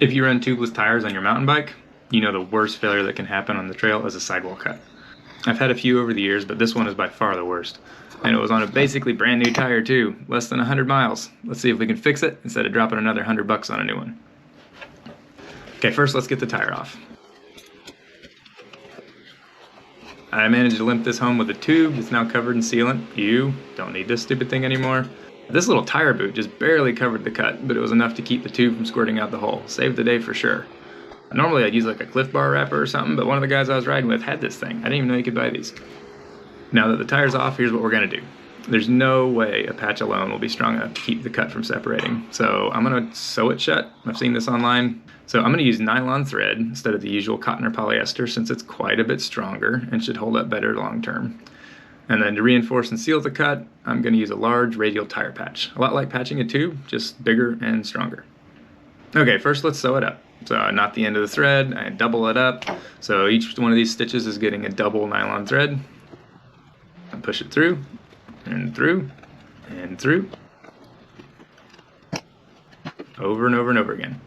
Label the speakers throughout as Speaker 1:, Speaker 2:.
Speaker 1: If you run tubeless tires on your mountain bike, you know the worst failure that can happen on the trail is a sidewall cut. I've had a few over the years, but this one is by far the worst. And it was on a basically brand new tire too, less than 100 miles. Let's see if we can fix it instead of dropping another $100 on a new one. Okay, first let's get the tire off. I managed to limp this home with a tube. It's now covered in sealant. You don't need this stupid thing anymore. This little tire boot just barely covered the cut, but it was enough to keep the tube from squirting out the hole. Saved the day for sure. Normally I'd use like a Cliff Bar wrapper or something, but one of the guys I was riding with had this thing. I didn't even know you could buy these. Now that the tire's off, here's what we're gonna do. There's no way a patch alone will be strong enough to keep the cut from separating. So I'm gonna sew it shut. I've seen this online. So I'm gonna use nylon thread instead of the usual cotton or polyester since it's quite a bit stronger and should hold up better long term. And then to reinforce and seal the cut, I'm gonna use a large radial tire patch. A lot like patching a tube, just bigger and stronger. Okay, first let's sew it up. So I knot the end of the thread, I double it up. So each one of these stitches is getting a double nylon thread. I push it through, and through, and through. Over and over and over again.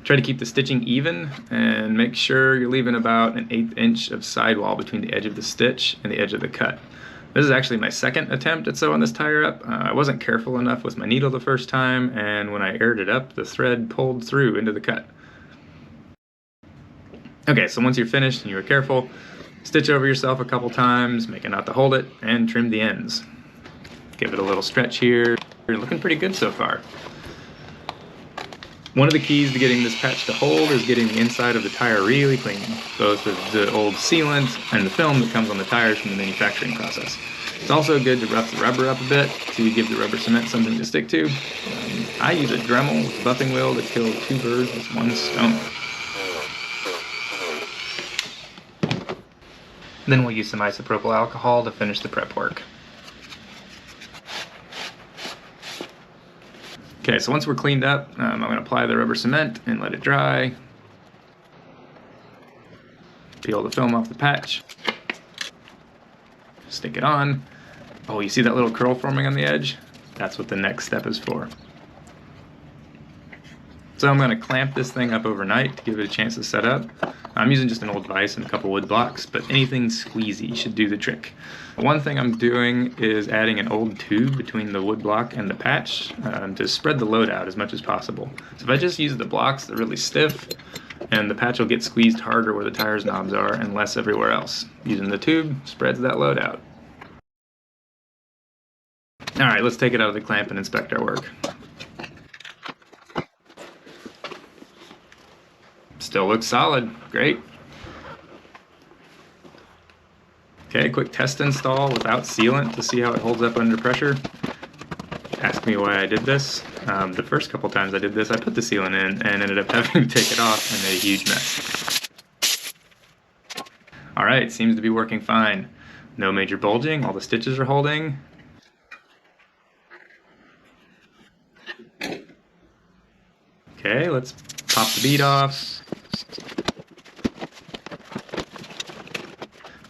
Speaker 1: Try to keep the stitching even and make sure you're leaving about an 1/8 inch of sidewall between the edge of the stitch and the edge of the cut. This is actually my second attempt at sewing this tire up. I wasn't careful enough with my needle the first time, and when I aired it up, the thread pulled through into the cut. Okay, so once you're finished and you were careful, stitch over yourself a couple times, make a knot to hold it, and trim the ends. Give it a little stretch here. You're looking pretty good so far. One of the keys to getting this patch to hold is getting the inside of the tire really clean, both with the old sealant and the film that comes on the tires from the manufacturing process. It's also good to rough the rubber up a bit to give the rubber cement something to stick to. I use a Dremel with a buffing wheel to kill 2 birds with 1 stone. Then we'll use some isopropyl alcohol to finish the prep work. Okay, so once we're cleaned up, I'm going to apply the rubber cement and let it dry. Peel the film off the patch. Stick it on. Oh, you see that little curl forming on the edge? That's what the next step is for. So I'm going to clamp this thing up overnight to give it a chance to set up. I'm using just an old vise and a couple wood blocks, but anything squeezy should do the trick. One thing I'm doing is adding an old tube between the wood block and the patch to spread the load out as much as possible. So if I just use the blocks, they're really stiff, and the patch will get squeezed harder where the tire's knobs are and less everywhere else. Using the tube spreads that load out. All right, let's take it out of the clamp and inspect our work. Still looks solid, great. Okay, quick test install without sealant to see how it holds up under pressure. Ask me why I did this. The first couple times I did this, I put the sealant in and ended up having to take it off and made a huge mess. All right, seems to be working fine. No major bulging, all the stitches are holding. Okay, let's pop the bead off.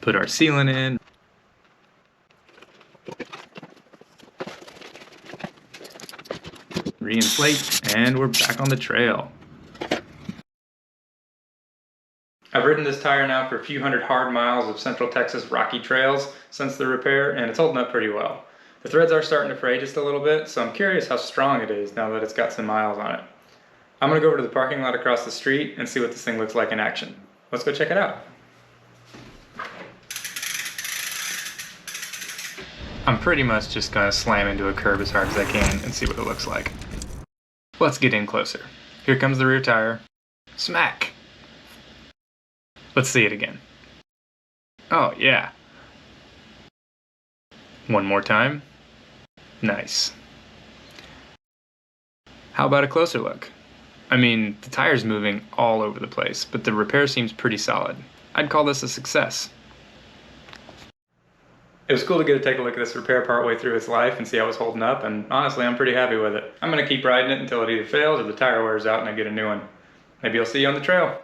Speaker 1: Put our sealant in. Reinflate, and we're back on the trail. I've ridden this tire now for a few hundred hard miles of Central Texas rocky trails since the repair, and it's holding up pretty well. The threads are starting to fray just a little bit, so I'm curious how strong it is now that it's got some miles on it. I'm gonna go over to the parking lot across the street and see what this thing looks like in action. Let's go check it out. I'm pretty much just gonna slam into a curb as hard as I can and see what it looks like. Let's get in closer. Here comes the rear tire. Smack! Let's see it again. Oh yeah. One more time. Nice. How about a closer look? I mean, the tire's moving all over the place, but the repair seems pretty solid. I'd call this a success. It was cool to get to take a look at this repair partway through its life and see how it's holding up, and honestly, I'm pretty happy with it. I'm going to keep riding it until it either fails or the tire wears out and I get a new one. Maybe I'll see you on the trail.